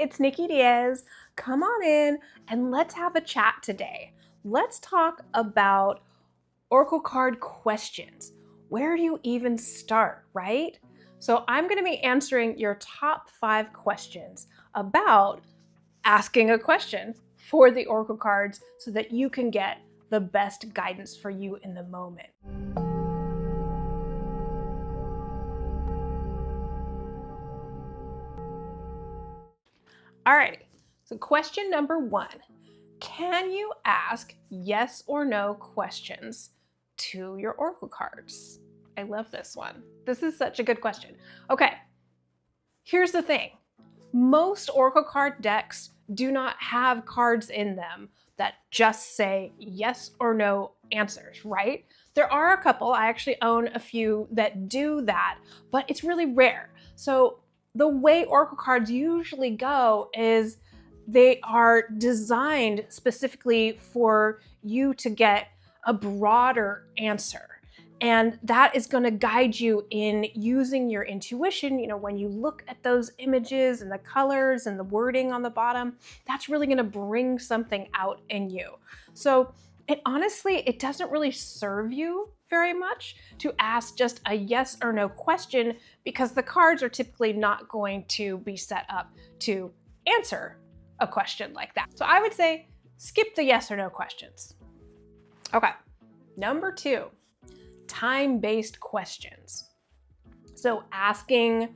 it's Nikki Diaz. Come on in and let's have a chat today. Let's talk about Oracle card questions. Where do you even start, right? So I'm going to be answering your top 5 questions about asking a question for the Oracle cards so that you can get the best guidance for you in the moment. All right, so question number 1. Can you ask yes or no questions to your Oracle cards? I love this one. This is such a good question. Okay, here's the thing. Most Oracle card decks do not have cards in them that just say yes or no answers, right? There are a couple, I actually own a few that do that, but it's really rare. So the way Oracle cards usually go is they are designed specifically for you to get a broader answer. And that is going to guide you in using your intuition. You know, when you look at those images and the colors and the wording on the bottom, that's really going to bring something out in you. So it doesn't really serve you very much to ask just a yes or no question because the cards are typically not going to be set up to answer a question like that. So I would say skip the yes or no questions. Okay, number 2. Time-based questions. So asking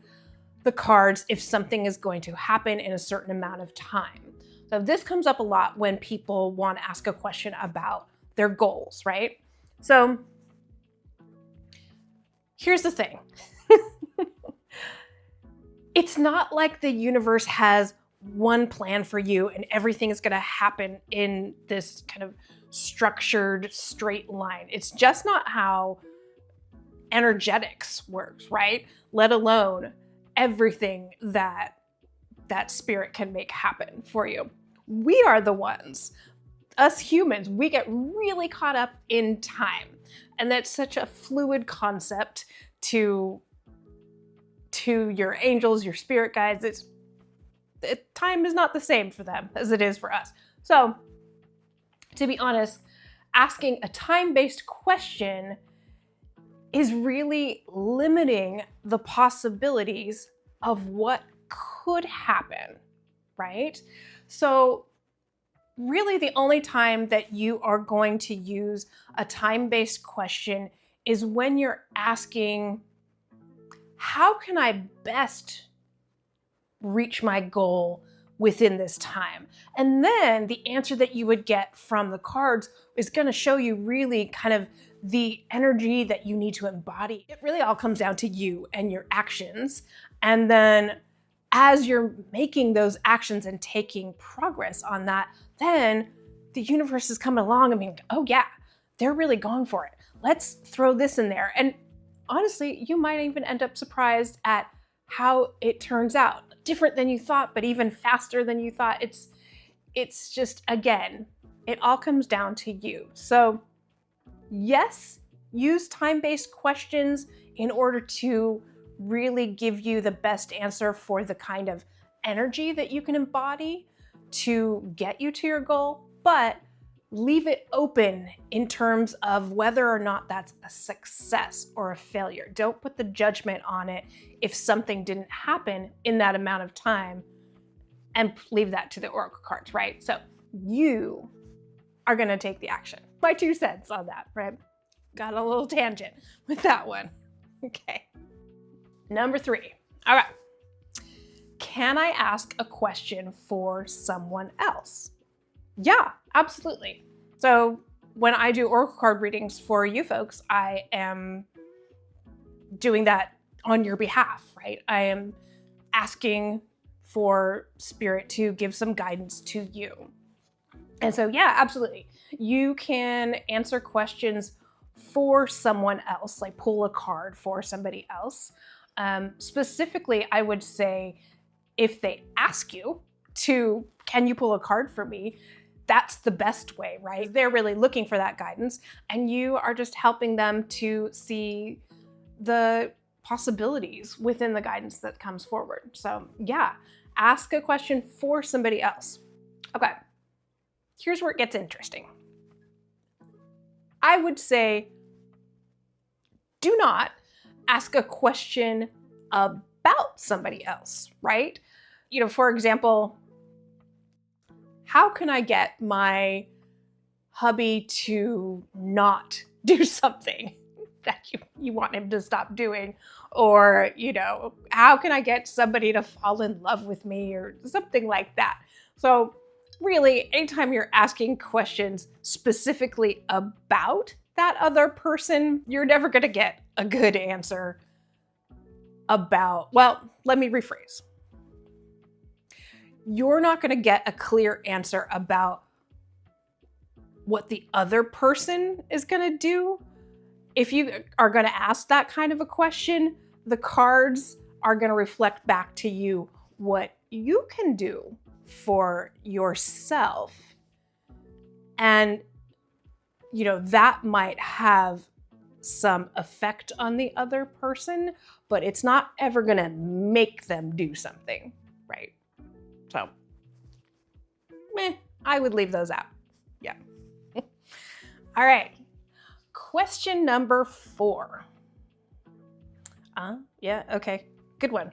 the cards if something is going to happen in a certain amount of time. So this comes up a lot when people want to ask a question about their goals, right? So here's the thing. It's not like the universe has one plan for you and everything is going to happen in this kind of structured straight line. It's just not how energetics works, right? Let alone everything that spirit can make happen for you. We are the ones, us humans, we get really caught up in time. And that's such a fluid concept to your angels, your spirit guides. Time is not the same for them as it is for us. So, to be honest, asking a time-based question is really limiting the possibilities of what could happen, right? So really the only time that you are going to use a time-based question is when you're asking, how can I best reach my goal within this time? And then the answer that you would get from the cards is going to show you really kind of the energy that you need to embody. It really all comes down to you and your actions. And then as you're making those actions and taking progress on that, then the universe is coming along and being, oh yeah, they're really going for it. Let's throw this in there. And honestly, you might even end up surprised at how it turns out. Different than you thought, but even faster than you thought. It's just, again, it all comes down to you. So yes, use time-based questions in order to really give you the best answer for the kind of energy that you can embody to get you to your goal, but leave it open in terms of whether or not that's a success or a failure. Don't put the judgment on it if something didn't happen in that amount of time, and leave that to the Oracle cards, right? So you are going to take the action. My 2 cents on that, right? Got a little tangent with that one. Okay. Number 3. All right. Can I ask a question for someone else? Yeah, absolutely. So when I do Oracle card readings for you folks, I am doing that on your behalf, right? I am asking for spirit to give some guidance to you. And so, yeah, absolutely. You can answer questions for someone else, like pull a card for somebody else. Specifically, I would say if they ask you to, can you pull a card for me? That's the best way, right? They're really looking for that guidance, and you are just helping them to see the possibilities within the guidance that comes forward. So yeah, ask a question for somebody else. Okay, here's where it gets interesting. I would say, do not ask a question about somebody else, right? For example, how can I get my hubby to not do something that you want him to stop doing? Or, how can I get somebody to fall in love with me or something like that? So really, anytime you're asking questions specifically about that other person, you're never going to get a good answer about, well, let me rephrase. You're not going to get a clear answer about what the other person is going to do. If you are going to ask that kind of a question, the cards are going to reflect back to you what you can do for yourself. And, that might have some effect on the other person, but it's not ever going to make them do something, right? So, I would leave those out. Yeah. All right. Question number 4. Yeah, okay. Good one.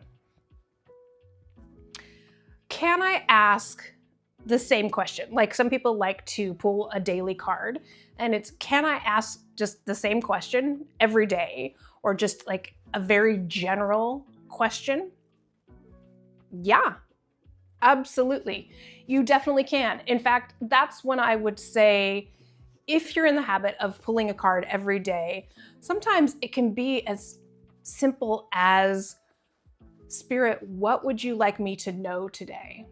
Can I ask the same question? Like, some people like to pull a daily card, and it's, can I ask just the same question every day, or just like a very general question? Yeah, absolutely. You definitely can. In fact, that's when I would say, if you're in the habit of pulling a card every day, sometimes it can be as simple as, Spirit, what would you like me to know today?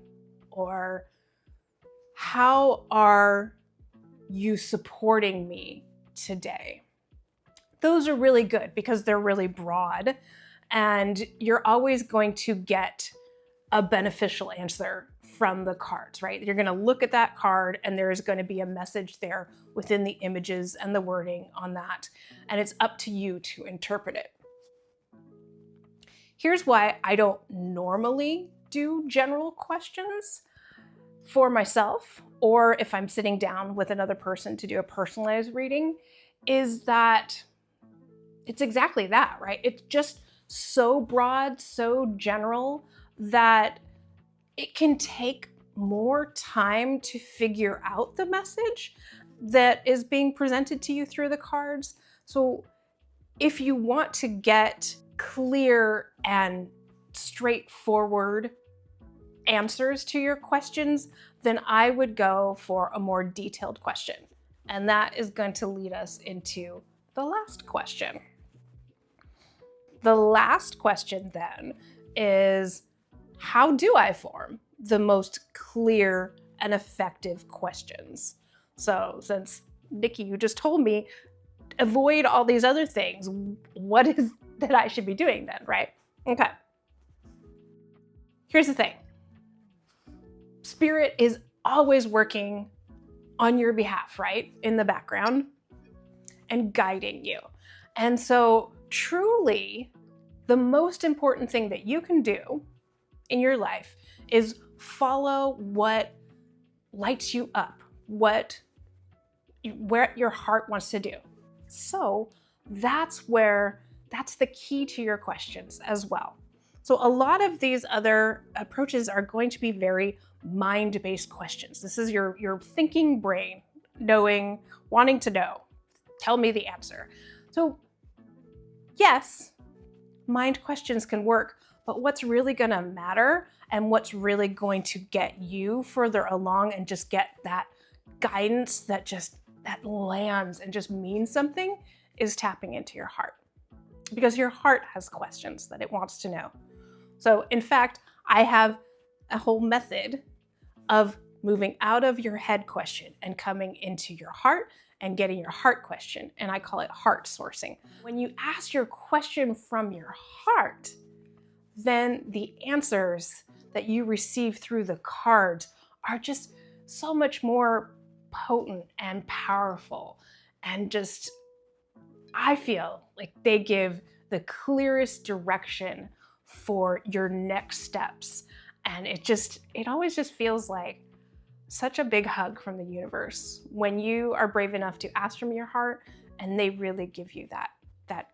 Or how are you supporting me today? Those are really good because they're really broad, and you're always going to get a beneficial answer from the cards, right? You're going to look at that card and there's going to be a message there within the images and the wording on that. And it's up to you to interpret it. Here's why I don't normally do general questions for myself, or if I'm sitting down with another person to do a personalized reading, is that it's exactly that, right? It's just so broad, so general, that it can take more time to figure out the message that is being presented to you through the cards. So if you want to get clear and straightforward answers to your questions, then I would go for a more detailed question. And that is going to lead us into the last question. The last question then is, how do I form the most clear and effective questions? So since Nikki, you just told me, avoid all these other things, what is that I should be doing then, right? Okay. Here's the thing. Spirit is always working on your behalf, right? In the background and guiding you. And so truly, the most important thing that you can do in your life is follow what lights you up, where your heart wants to do. So that's the key to your questions as well. So a lot of these other approaches are going to be very mind-based questions. This is your thinking brain, wanting to know, tell me the answer. So yes, mind questions can work, but what's really going to matter and what's really going to get you further along and just get that guidance that lands and just means something is tapping into your heart, because your heart has questions that it wants to know. So in fact, I have a whole method of moving out of your head question and coming into your heart and getting your heart question, and I call it heart sourcing. When you ask your question from your heart, then the answers that you receive through the cards are just so much more potent and powerful, and just, I feel like they give the clearest direction for your next steps And it always just feels like such a big hug from the universe when you are brave enough to ask from your heart and they really give you that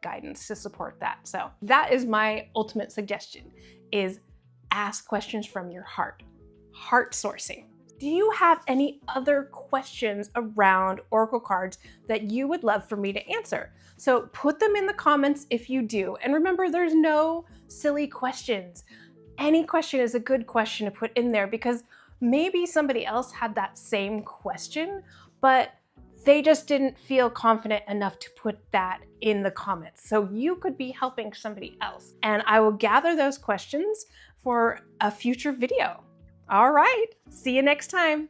guidance to support that. So that is my ultimate suggestion, is ask questions from your heart. Heart sourcing. Do you have any other questions around oracle cards that you would love for me to answer? So put them in the comments if you do. And remember, there's no silly questions. Any question is a good question to put in there, because maybe somebody else had that same question, but they just didn't feel confident enough to put that in the comments. So you could be helping somebody else. And I will gather those questions for a future video. All right, see you next time.